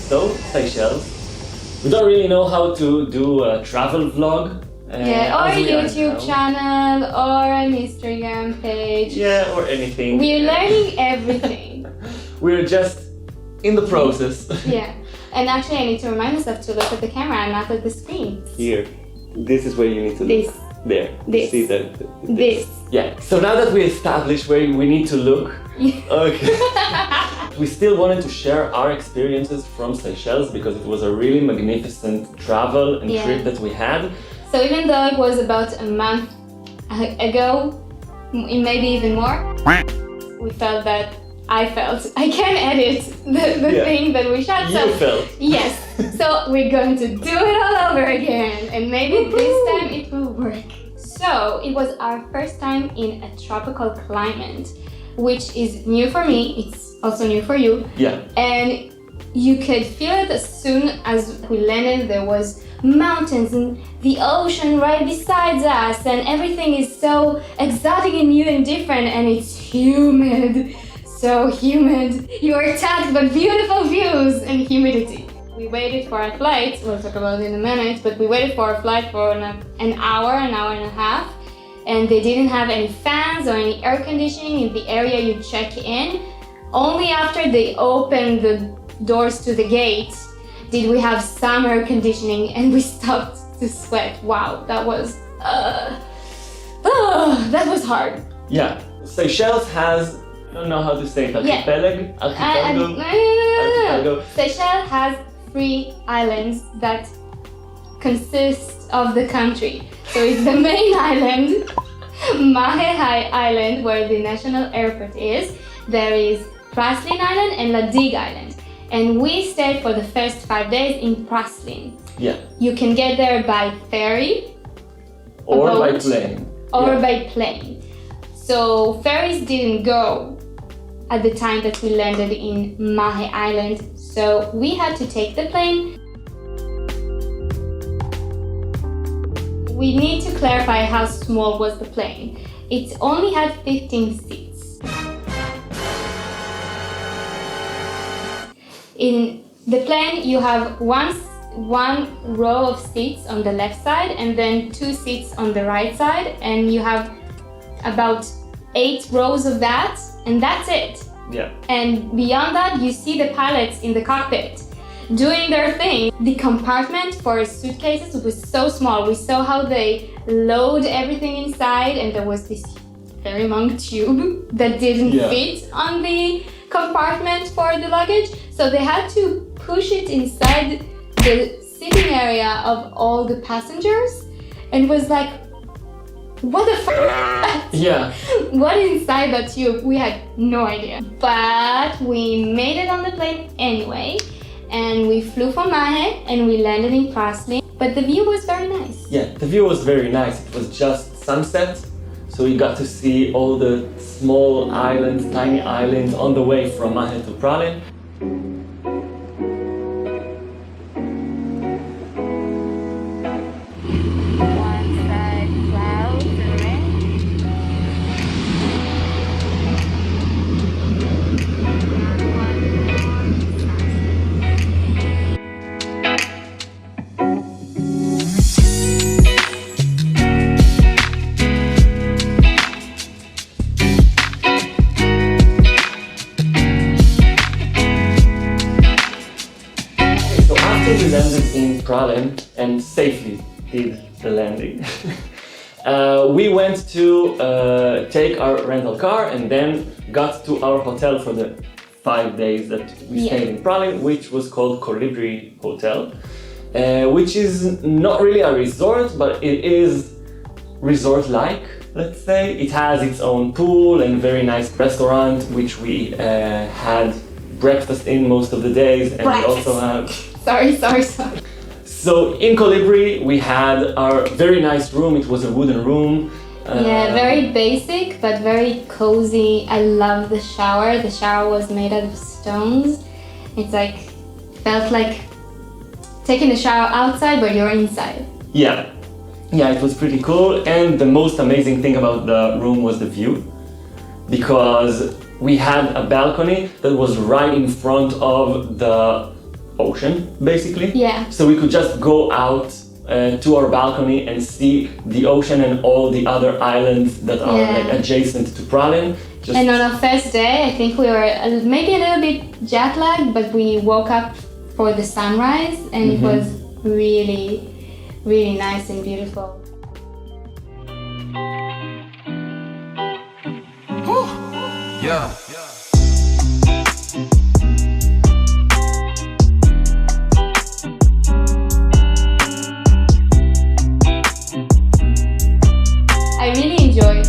So, Seychelles. We don't really know how to do a travel vlog. Or a YouTube channel, or an Instagram page. Yeah, or anything. We're learning everything. We're just in the process. Yeah, and actually I need to remind myself to look at the camera and not at the screen. Here. This is where you need to look. This. There. This. See that? This. Yeah. So now that we established where we need to look, okay. We still wanted to share our experiences from Seychelles because it was a really magnificent travel and trip that we had. So even though it was about a month ago, maybe even more, we felt that I can edit the thing that we shot. You felt. Yes. So we're going to do it all over again, and maybe this time it will work. So it was our first time in a tropical climate, which is new for me. It's also new for you. Yeah. And you could feel it as soon as we landed. There was mountains and the ocean right beside us, and everything is so exotic and new and different, and it's humid. So humid. You are attacked by beautiful views and humidity. We waited for our flight, we'll talk about it in a minute, but we waited for our flight for an hour and a half, and they didn't have any fans or any air conditioning in the area you check in. Only after they opened the doors to the gate did we have some air conditioning, and we stopped to sweat. Wow, that was hard. Yeah. Seychelles has, I don't know how to say it, archipelago? Archipelago. Seychelles has 3 islands that consist of the country. So it's the main island, Mahe Island, where the national airport is. There is Praslin Island and Ladig Island. And we stayed for the first 5 days in Praslin. Yeah. You can get there by ferry, or boat, by plane. Or by plane. So ferries didn't go at the time that we landed in Mahe Island, so we had to take the plane. We need to clarify how small was the plane. It only had 15 seats. In the plane you have one row of seats on the left side and then 2 seats on the right side, and you have about 8 rows of that, and that's it. Yeah. And beyond that, you see the pilots in the cockpit doing their thing. The compartment for suitcases was so small. We saw how they load everything inside, and there was this very long tube that didn't fit on the compartment for the luggage. So they had to push it inside the sitting area of all the passengers, and was like, what the f***? Yeah. What inside that tube? We had no idea. But we made it on the plane anyway, and we flew from Mahe and we landed in Praslin. But the view was very nice. Yeah, the view was very nice. It was just sunset, so we got to see all the small islands, tiny islands on the way from Mahe to Praslin. We landed in Praslin and safely did the landing. We went to take our rental car and then got to our hotel for the 5 days that we stayed in Praslin, which was called Colibri Hotel, which is not really a resort, but it is resort-like, let's say. It has its own pool and very nice restaurant, which we had breakfast in most of the days, and we also have... Sorry. So in Colibri we had our very nice room. It was a wooden room. Very basic but very cozy. I love the shower. The shower was made out of stones. It's like, felt like taking a shower outside but you're inside. Yeah, it was pretty cool. And the most amazing thing about the room was the view, because we had a balcony that was right in front of the ocean, basically. Yeah. So we could just go out to our balcony and see the ocean and all the other islands that are like adjacent to Praslin. And on our first day, I think we were maybe a little bit jet lagged, but we woke up for the sunrise, and it was really, really nice and beautiful. Yeah. I really enjoyed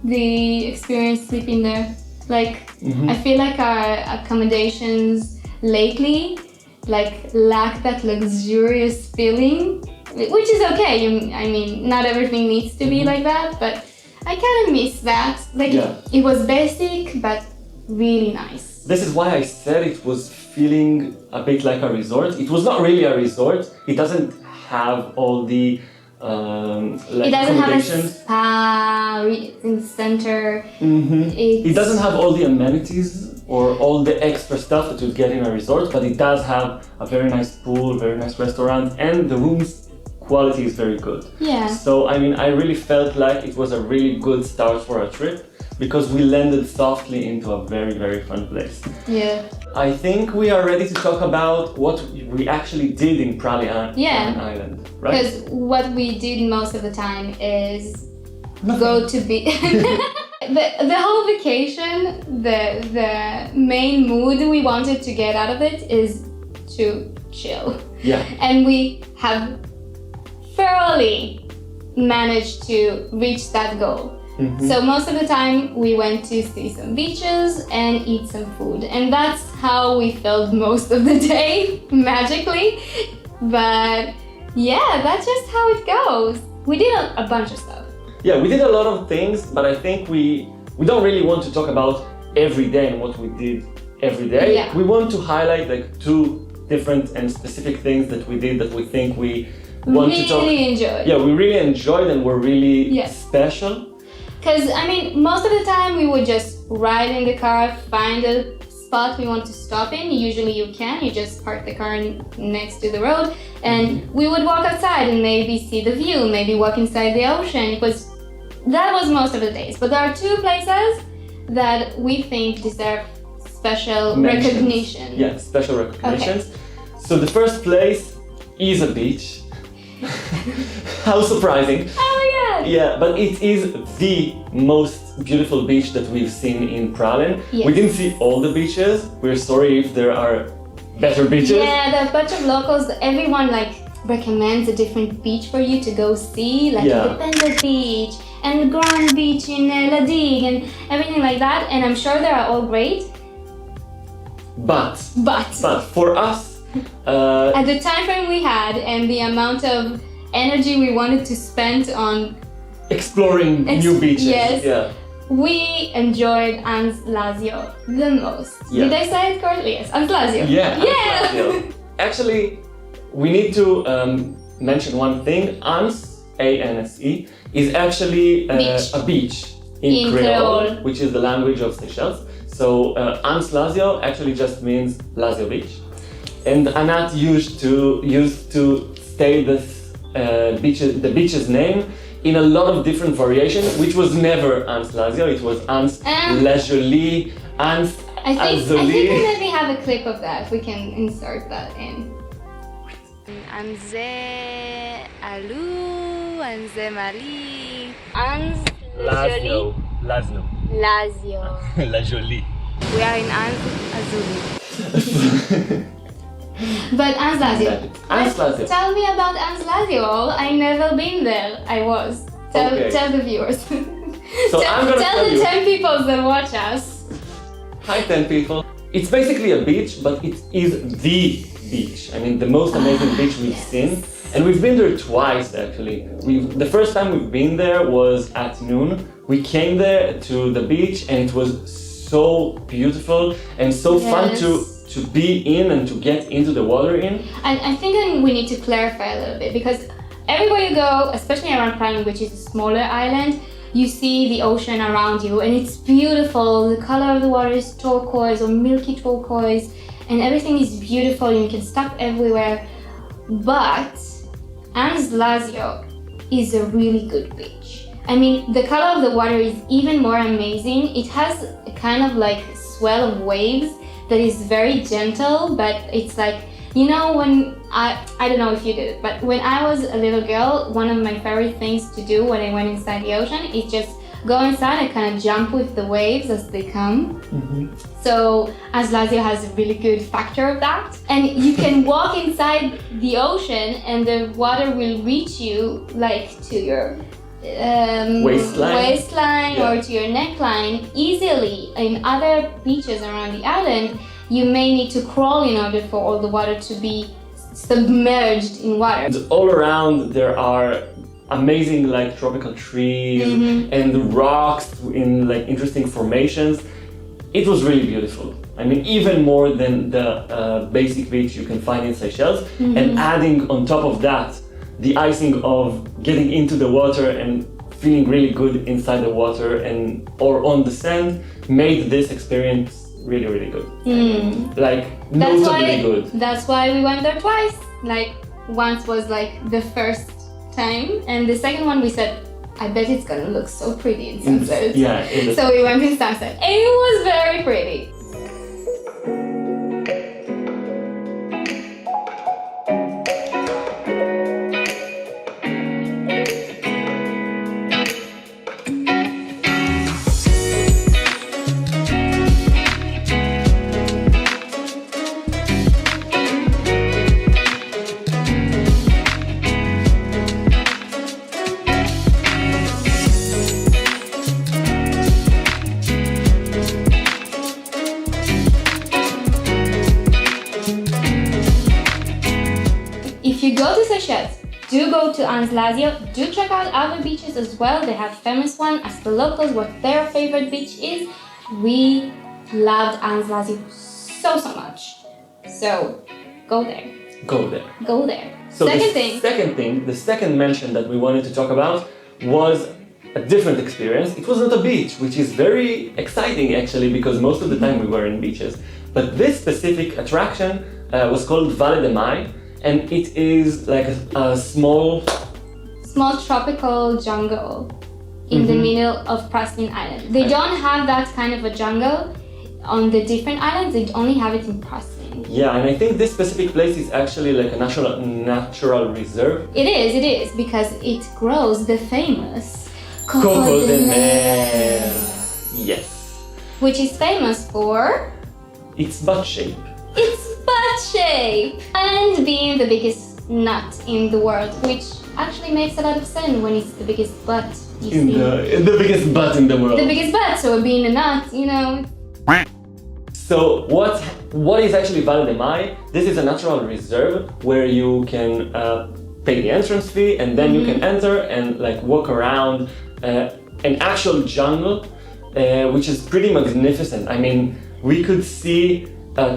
the experience sleeping there. Like, I feel like our accommodations lately lack that luxurious feeling, which is okay. I mean, not everything needs to be like that, but I kind of miss that. It was basic, but really nice. This is why I said it was feeling a bit like a resort. It was not really a resort. It doesn't have all the it doesn't have a spa in the center. It doesn't have all the amenities or all the extra stuff that you'd get in a resort, but it does have a very nice pool, very nice restaurant, and the rooms quality is very good. Yeah. So I mean, I really felt like it was a really good start for a trip because we landed softly into a very, very fun place. Yeah. I think we are ready to talk about what we actually did in Praslin Island, right? Because what we did most of the time is go to beach. The whole vacation, the main mood we wanted to get out of it is to chill. Yeah. And we have thoroughly managed to reach that goal. So most of the time we went to see some beaches and eat some food, and that's how we felt most of the day, magically. But yeah, that's just how it goes. We did a bunch of stuff. Yeah, we did a lot of things, but I think we don't really want to talk about every day and what we did every day. Yeah. We want to highlight like 2 different and specific things that we did that we think we want to talk. Really enjoyed. Yeah, we really enjoyed and were really special. Because, I mean, most of the time we would just ride in the car, find a spot we want to stop in. Usually you can, you just park the car next to the road, and we would walk outside and maybe see the view, maybe walk inside the ocean. That was most of the days. But there are 2 places that we think deserve special recognition. Yeah, special recognitions. Okay. So the first place is a beach. How surprising. Oh my god! Yeah, but it is the most beautiful beach that we've seen in Praslin. Yes. We didn't see all the beaches. We're sorry if there are better beaches. Yeah, there are a bunch of locals. Everyone recommends a different beach for you to go see, Independent Beach and Grand Beach in La Digue and everything like that. And I'm sure they are all great. But for us, at the time frame we had and the amount of energy we wanted to spend on exploring new beaches, we enjoyed Anse Lazio the most. Yeah. Did I say it correctly? Yes, Anse Lazio. Yeah. Anse Lazio. Actually, we need to mention one thing. Anse, A-N-S-E, is actually a beach in Creote, which is the language of Seychelles. So Anse Lazio actually just means Lazio Beach. And Anat used to say the beach's name in a lot of different variations, which was never Anse Lazio. It was Anse Lazio, Anse Azuli. I think we maybe have a clip of that. We can insert that in. Anse Alu, Anse Mali, Anse Lazio. La Jolie. We are in Anse Azuli. But Anse Lazio. Tell me about Anse Lazio. I never been there. I was. Tell the viewers. So tell the 10 people that watch us. Hi 10 people. It's basically a beach, but it is the beach. I mean, the most amazing beach we've seen. And we've been there twice actually. The first time we've been there was at noon. We came there to the beach and it was so beautiful and so fun to be in and to get into the water in. I think we need to clarify a little bit, because everywhere you go, especially around Praslin, which is a smaller island, you see the ocean around you and it's beautiful. The color of the water is turquoise or milky turquoise, and everything is beautiful. You can stop everywhere. But Anse Lazio is a really good beach. I mean, the color of the water is even more amazing. It has a kind of like swell of waves that is very gentle, but it's like, you know, when I don't know if you did it, but when I was a little girl, one of my favorite things to do when I went inside the ocean is just go inside and kind of jump with the waves as they come. So Anse Lazio has a really good factor of that. And you can walk inside the ocean and the water will reach you like to your waistline Yeah. or to your neckline easily. In other beaches around the island, you may need to crawl in order for all the water to be submerged in water. And all around there are amazing like tropical trees and rocks in like interesting formations. It was really beautiful. I mean, even more than the basic beach you can find in Seychelles. And adding on top of that, the icing of getting into the water and feeling really good inside the water and or on the sand made this experience really, really good. Like, notably good. That's why we went there twice. Like, once was like the first time, and the second one we said, I bet it's gonna look so pretty in sunset. So we went in sunset, and it was very pretty. If you go to Seychelles, do go to Anse Lazio, do check out other beaches as well. They have famous one, ask the locals what their favorite beach is. We loved Anse Lazio so much. So go there. Go there. Go there. So the second mention that we wanted to talk about was a different experience. It was not a beach, which is very exciting actually, because most of the time we were in beaches. But this specific attraction was called Valle de Mai, and it is like a small tropical jungle in the middle of Praslin Island. They don't have that kind of a jungle on the different islands, they only have it in Praslin. Yeah, and I think this specific place is actually like a natural reserve. It is, because it grows the famous Coco De Mer. Yes. Which is famous for its butt shape. its butt shape and being the biggest nut in the world, which actually makes a lot of sense when it's the biggest butt you see. The biggest butt in the world. The biggest butt, so being a nut, you know. So what is actually Valle de Mai? This is a natural reserve where you can pay the entrance fee and then you can enter and like walk around an actual jungle, which is pretty magnificent. I mean, we could see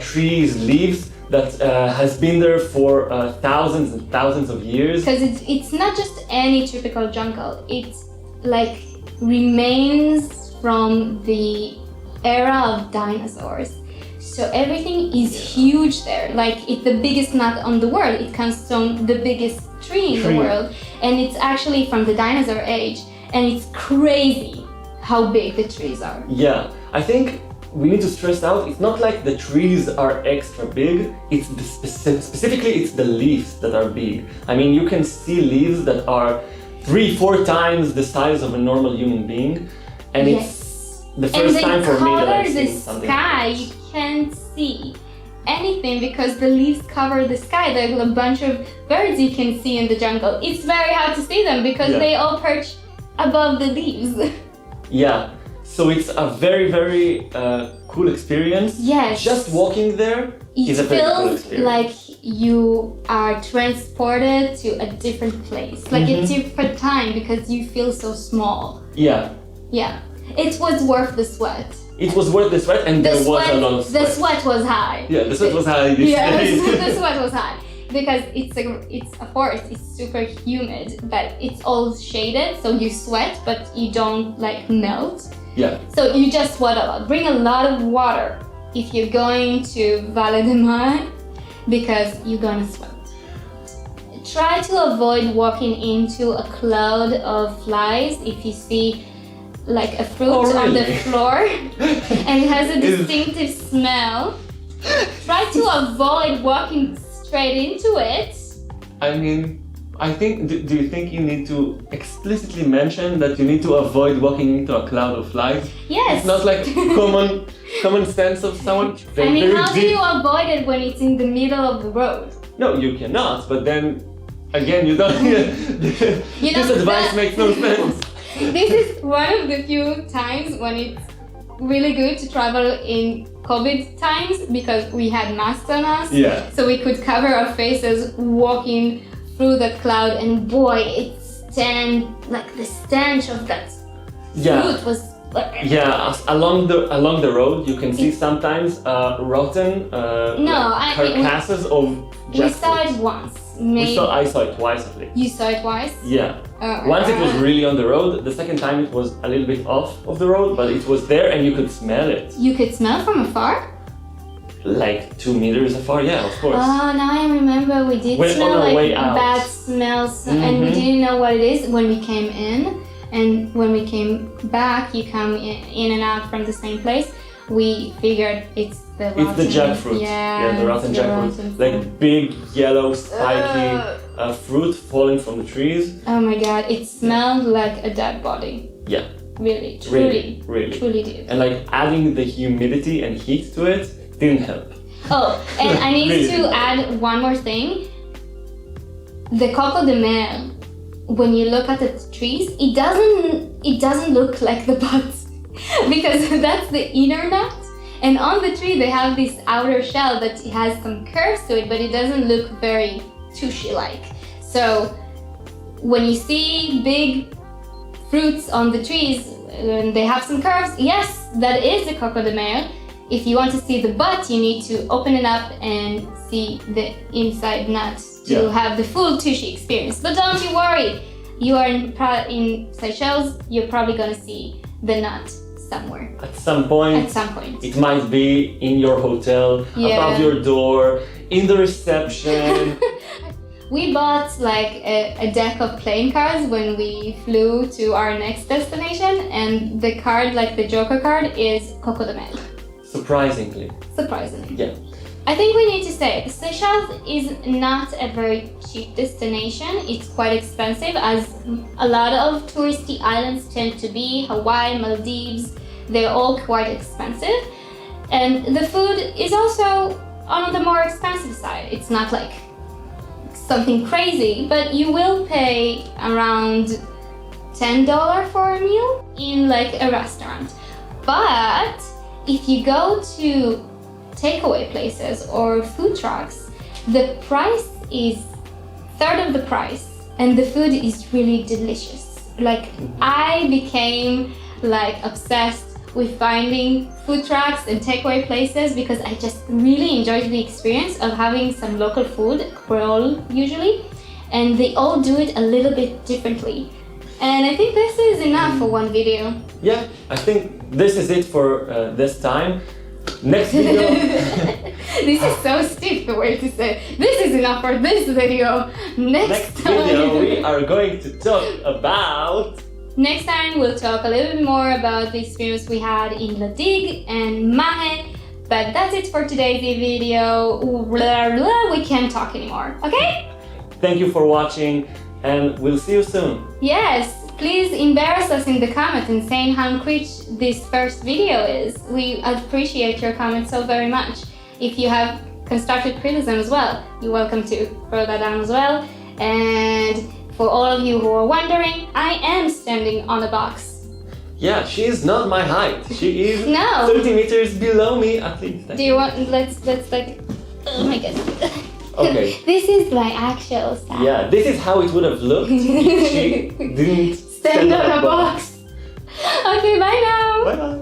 trees, leaves that has been there for thousands and thousands of years. Because it's not just any typical jungle. It's like remains from the era of dinosaurs. So everything is huge there. Like it's the biggest nut on the world. It comes from the biggest tree in the world, and it's actually from the dinosaur age. And it's crazy how big the trees are. Yeah, I think we need to stress out, it's not like the trees are extra big, it's specifically it's the leaves that are big. I mean, you can see leaves that are 3-4 times the size of a normal human being, and it's the first time for me that I've seen something like this. You can't see anything because the leaves cover the sky. There are a bunch of birds you can see in the jungle. It's very hard to see them because they all perch above the leaves. Yeah, so it's a very, very cool experience. Yes. Just walking there is a very cool experience. It feels like you are transported to a different place. Like it's your first time because you feel so small. Yeah. Yeah. It was worth the sweat. It was worth the sweat, and there was a lot of sweat. The sweat was high. Yeah, the sweat was high. Yeah, the sweat was high. Because it's a forest, it's super humid, but it's all shaded, so you sweat, but you don't like melt. Yeah. So you just sweat a lot. Bring a lot of water if you're going to Valle de Mai because you're gonna sweat. Try to avoid walking into a cloud of flies if you see like a fruit on the floor and it has a distinctive smell. Try to avoid walking straight into it. I mean, I think, do you think you need to explicitly mention that you need to avoid walking into a cloud of flies? Yes. It's not like common sense of someone. I mean, how do you avoid it when it's in the middle of the road? No, you cannot, but then again, you don't. This advice makes no sense. This is one of the few times when it's really good to travel in COVID times because we had masks on us. Yeah. So we could cover our faces walking through the cloud, and boy, like the stench of that fruit was. Yeah, along the road, you can see sometimes rotten carcasses of jackfruit. We saw it once. I saw it twice at least. You saw it twice? Yeah. Oh, once it was really on the road. The second time it was a little bit off of the road, but it was there and you could smell it. You could smell from afar? Like 2 meters afar, yeah, of course. Oh, now I remember we did smell like bad smells and we didn't know what it is when we came in. And when we came back, you come in and out from the same place. We figured it's the rotten. It's the jackfruit. Yeah, the rotten jackfruit. Like big, yellow, spiky fruit falling from the trees. Oh my god, it smelled like a dead body. Yeah. Really. Truly did. And like adding the humidity and heat to it didn't help. Oh, and I need to add one more thing. The Coco De Mer, when you look at the trees, it doesn't look like the buds because that's the inner nut, and on the tree they have this outer shell that has some curves to it, but it doesn't look very tushy-like. So when you see big fruits on the trees and they have some curves, yes, that is the Coco De Mer. If you want to see the butt, you need to open it up and see the inside nut to have the full tushy experience. But don't you worry, you are in Seychelles, you're probably gonna see the nut somewhere. At some point. It might be in your hotel, above your door, in the reception. We bought like a deck of playing cards when we flew to our next destination, and the card, like the Joker card, is Coco De Mer. Surprisingly. Yeah. I think we need to say Seychelles is not a very cheap destination. It's quite expensive, as a lot of touristy islands tend to be. Hawaii, Maldives, they're all quite expensive. And the food is also on the more expensive side. It's not like something crazy, but you will pay around $10 for a meal in like a restaurant. But if you go to takeaway places or food trucks, the price is third of the price and the food is really delicious. Like I became like obsessed with finding food trucks and takeaway places because I just really enjoyed the experience of having some local food, Creole usually, and they all do it a little bit differently. And I think this is enough for one video. Yeah, I think this is it for this time. Next video. This is so stiff the way to say. This is enough for this video. Next time video we are going to talk about. Next time we'll talk a little bit more about the experience we had in La Digue and Mahe. But that's it for today's video. We can't talk anymore. Okay? Thank you for watching, and we'll see you soon. Yes. Please embarrass us in the comments and saying how cringe this first video is. We appreciate your comments so very much. If you have constructive criticism as well, you're welcome to throw that down as well. And for all of you who are wondering, I am standing on a box. Yeah, she is not my height. She is 30 meters below me at least. Do you want, let's like, oh my god. Okay. This is my actual style. Yeah, this is how it would have looked if she didn't stand on a box. Okay, bye now. Bye bye.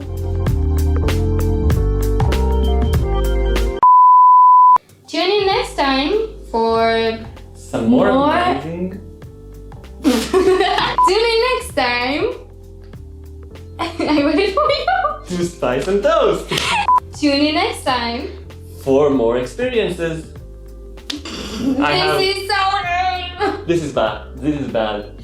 Tune in next time for some more amazing. Tune in next time. I waited for you. To Spice and Toast. Tune in next time. for more experiences. This is so lame. This is bad. This is bad.